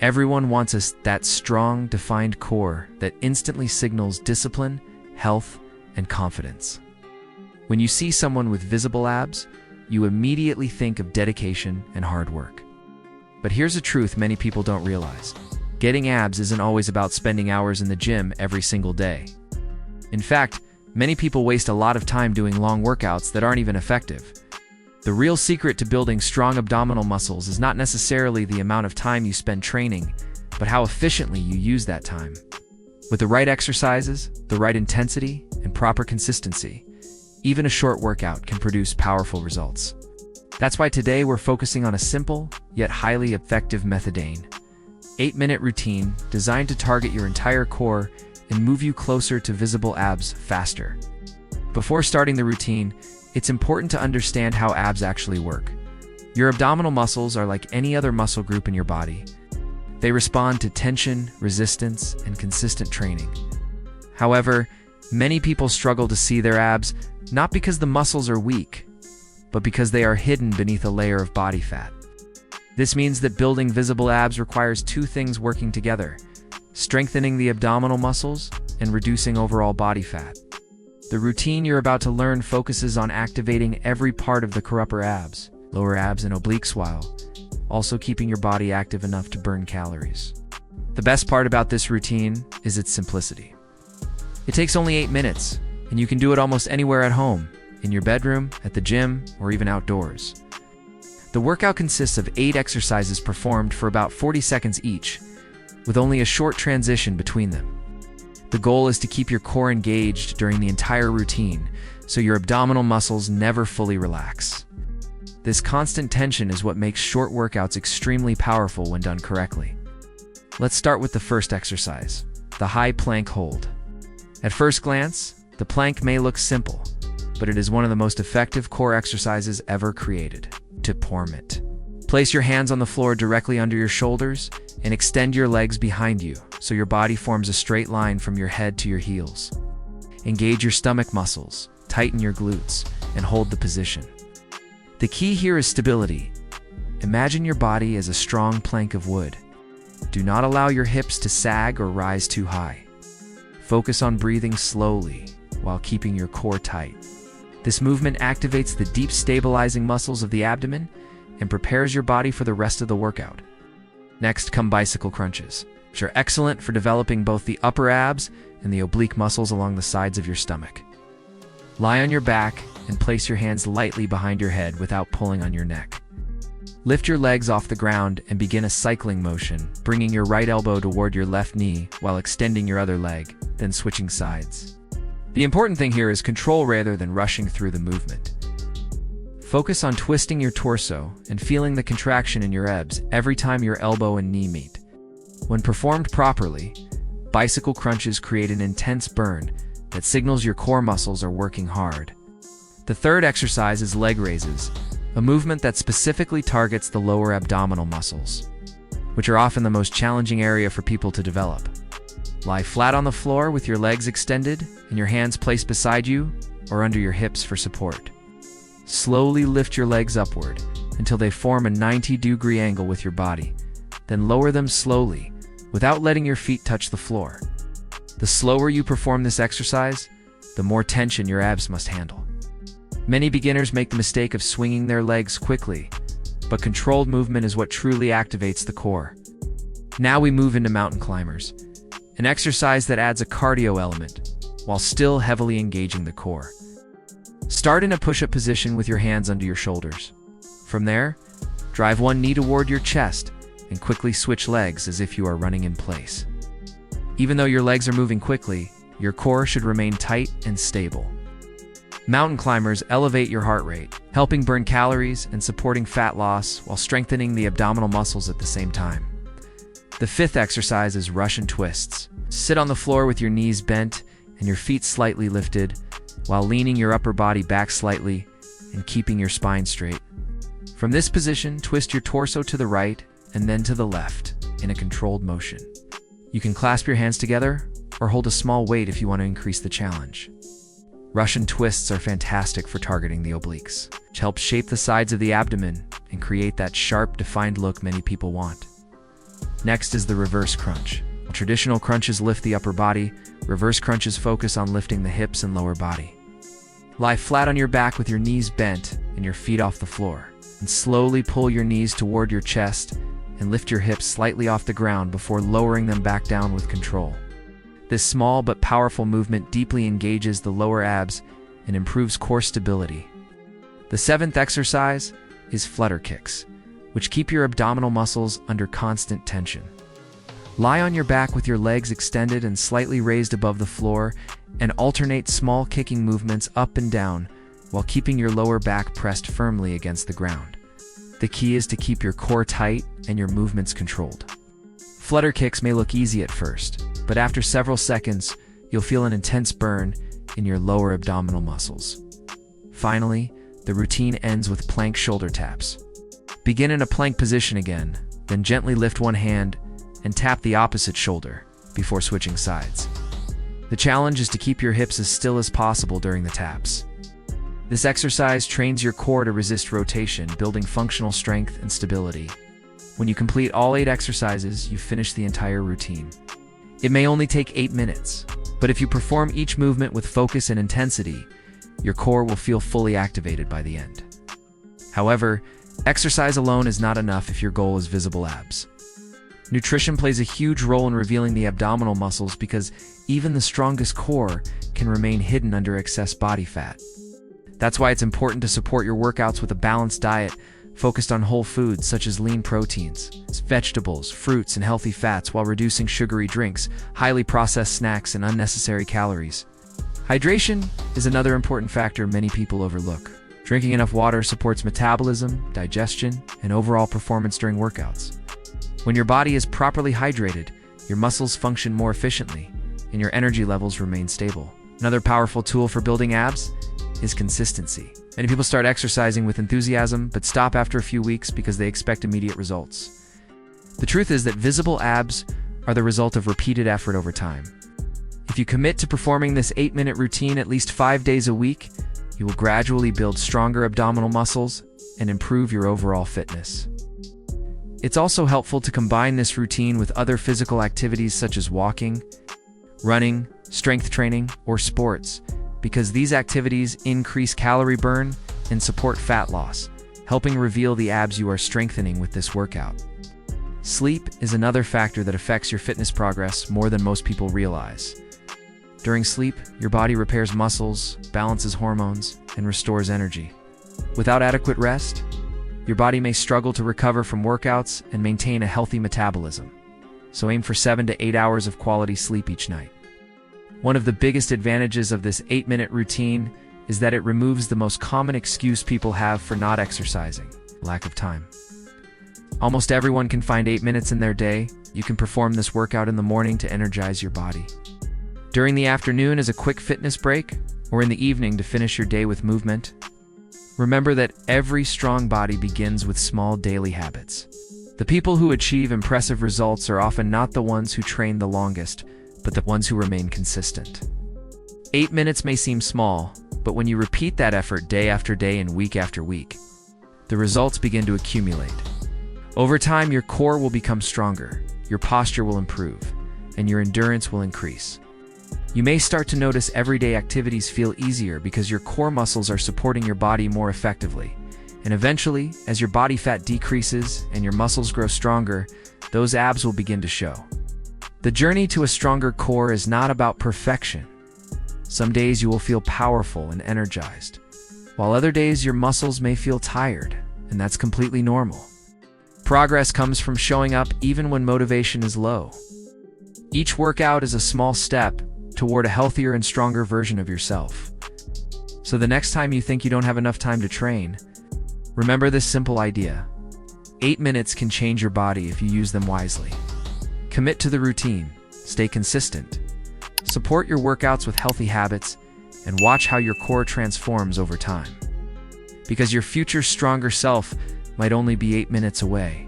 Everyone wants that strong, defined core that instantly signals discipline, health, and confidence. When you see someone with visible abs, you immediately think of dedication and hard work. But here's a truth many people don't realize. Getting abs isn't always about spending hours in the gym every single day. In fact, many people waste a lot of time doing long workouts that aren't even effective. The real secret to building strong abdominal muscles is not necessarily the amount of time you spend training, but how efficiently you use that time. With the right exercises, the right intensity, and proper consistency, even a short workout can produce powerful results. That's why today we're focusing on a simple, yet highly effective methadone. 8-minute routine designed to target your entire core and move you closer to visible abs faster. Before starting the routine, it's important to understand how abs actually work. Your abdominal muscles are like any other muscle group in your body. They respond to tension, resistance, and consistent training. However, many people struggle to see their abs not because the muscles are weak, but because they are hidden beneath a layer of body fat. This means that building visible abs requires two things working together: strengthening the abdominal muscles and reducing overall body fat. The routine you're about to learn focuses on activating every part of the core, upper abs, lower abs, and obliques, while also keeping your body active enough to burn calories. The best part about this routine is its simplicity. It takes only 8 minutes, and you can do it almost anywhere at home, in your bedroom, at the gym, or even outdoors. The workout consists of 8 exercises performed for about 40 seconds each, with only a short transition between them. The goal is to keep your core engaged during the entire routine, so your abdominal muscles never fully relax. This constant tension is what makes short workouts extremely powerful when done correctly. Let's start with the first exercise, the high plank hold. At first glance, the plank may look simple, but it is one of the most effective core exercises ever created. To perform it, place your hands on the floor directly under your shoulders and extend your legs behind you so your body forms a straight line from your head to your heels. Engage your stomach muscles, tighten your glutes, and hold the position. The key here is stability. Imagine your body as a strong plank of wood. Do not allow your hips to sag or rise too high. Focus on breathing slowly while keeping your core tight. This movement activates the deep stabilizing muscles of the abdomen and prepares your body for the rest of the workout. Next come bicycle crunches, which are excellent for developing both the upper abs and the oblique muscles along the sides of your stomach. Lie on your back and place your hands lightly behind your head without pulling on your neck. Lift your legs off the ground and begin a cycling motion, bringing your right elbow toward your left knee while extending your other leg, then switching sides. The important thing here is control rather than rushing through the movement. Focus on twisting your torso and feeling the contraction in your abs every time your elbow and knee meet. When performed properly, bicycle crunches create an intense burn that signals your core muscles are working hard. The third exercise is leg raises, a movement that specifically targets the lower abdominal muscles, which are often the most challenging area for people to develop. Lie flat on the floor with your legs extended and your hands placed beside you or under your hips for support. Slowly lift your legs upward until they form a 90-degree angle with your body, then lower them slowly without letting your feet touch the floor. The slower you perform this exercise, the more tension your abs must handle. Many beginners make the mistake of swinging their legs quickly, but controlled movement is what truly activates the core. Now we move into mountain climbers, an exercise that adds a cardio element while still heavily engaging the core. Start in a push-up position with your hands under your shoulders. From there, drive one knee toward your chest and quickly switch legs as if you are running in place. Even though your legs are moving quickly, your core should remain tight and stable. Mountain climbers elevate your heart rate, helping burn calories and supporting fat loss while strengthening the abdominal muscles at the same time. The fifth exercise is Russian twists. Sit on the floor with your knees bent and your feet slightly lifted, while leaning your upper body back slightly and keeping your spine straight. From this position, twist your torso to the right and then to the left in a controlled motion. You can clasp your hands together or hold a small weight if you want to increase the challenge. Russian twists are fantastic for targeting the obliques, which helps shape the sides of the abdomen and create that sharp, defined look many people want. Next is the reverse crunch. While traditional crunches lift the upper body, reverse crunches focus on lifting the hips and lower body. Lie flat on your back with your knees bent and your feet off the floor, and slowly pull your knees toward your chest and lift your hips slightly off the ground before lowering them back down with control. This small but powerful movement deeply engages the lower abs and improves core stability. The seventh exercise is flutter kicks, which keep your abdominal muscles under constant tension. Lie on your back with your legs extended and slightly raised above the floor, and alternate small kicking movements up and down while keeping your lower back pressed firmly against the ground. The key is to keep your core tight and your movements controlled. Flutter kicks may look easy at first, but after several seconds, you'll feel an intense burn in your lower abdominal muscles. Finally, the routine ends with plank shoulder taps. Begin in a plank position again, then gently lift one hand and tap the opposite shoulder before switching sides. The challenge is to keep your hips as still as possible during the taps. This exercise trains your core to resist rotation, building functional strength and stability. When you complete all 8 exercises, you finish the entire routine. It may only take 8 minutes, but if you perform each movement with focus and intensity, your core will feel fully activated by the end. However, exercise alone is not enough if your goal is visible abs. Nutrition plays a huge role in revealing the abdominal muscles because even the strongest core can remain hidden under excess body fat. That's why it's important to support your workouts with a balanced diet focused on whole foods such as lean proteins, vegetables, fruits, and healthy fats while reducing sugary drinks, highly processed snacks, and unnecessary calories. Hydration is another important factor many people overlook. Drinking enough water supports metabolism, digestion, and overall performance during workouts. When your body is properly hydrated, your muscles function more efficiently, and your energy levels remain stable. Another powerful tool for building abs is consistency. Many people start exercising with enthusiasm, but stop after a few weeks because they expect immediate results. The truth is that visible abs are the result of repeated effort over time. If you commit to performing this 8-minute routine at least 5 days a week, you will gradually build stronger abdominal muscles and improve your overall fitness. It's also helpful to combine this routine with other physical activities such as walking, running, strength training, or sports, because these activities increase calorie burn and support fat loss, helping reveal the abs you are strengthening with this workout. Sleep is another factor that affects your fitness progress more than most people realize. During sleep, your body repairs muscles, balances hormones, and restores energy. Without adequate rest, your body may struggle to recover from workouts and maintain a healthy metabolism. So aim for 7 to 8 hours of quality sleep each night. One of the biggest advantages of this 8-minute routine is that it removes the most common excuse people have for not exercising: lack of time. Almost everyone can find 8 minutes in their day. You can perform this workout in the morning to energize your body, during the afternoon as a quick fitness break, or in the evening to finish your day with movement. Remember that every strong body begins with small daily habits. The people who achieve impressive results are often not the ones who train the longest, but the ones who remain consistent. 8 minutes may seem small, but when you repeat that effort day after day and week after week, the results begin to accumulate. Over time, your core will become stronger, your posture will improve, and your endurance will increase. You may start to notice everyday activities feel easier because your core muscles are supporting your body more effectively. And eventually, as your body fat decreases and your muscles grow stronger, those abs will begin to show. The journey to a stronger core is not about perfection. Some days you will feel powerful and energized, while other days your muscles may feel tired, and that's completely normal. Progress comes from showing up even when motivation is low. Each workout is a small step toward a healthier and stronger version of yourself. So the next time you think you don't have enough time to train, remember this simple idea: 8 minutes can change your body if you use them wisely. Commit to the routine, stay consistent, support your workouts with healthy habits, and watch how your core transforms over time. Because your future stronger self might only be 8 minutes away.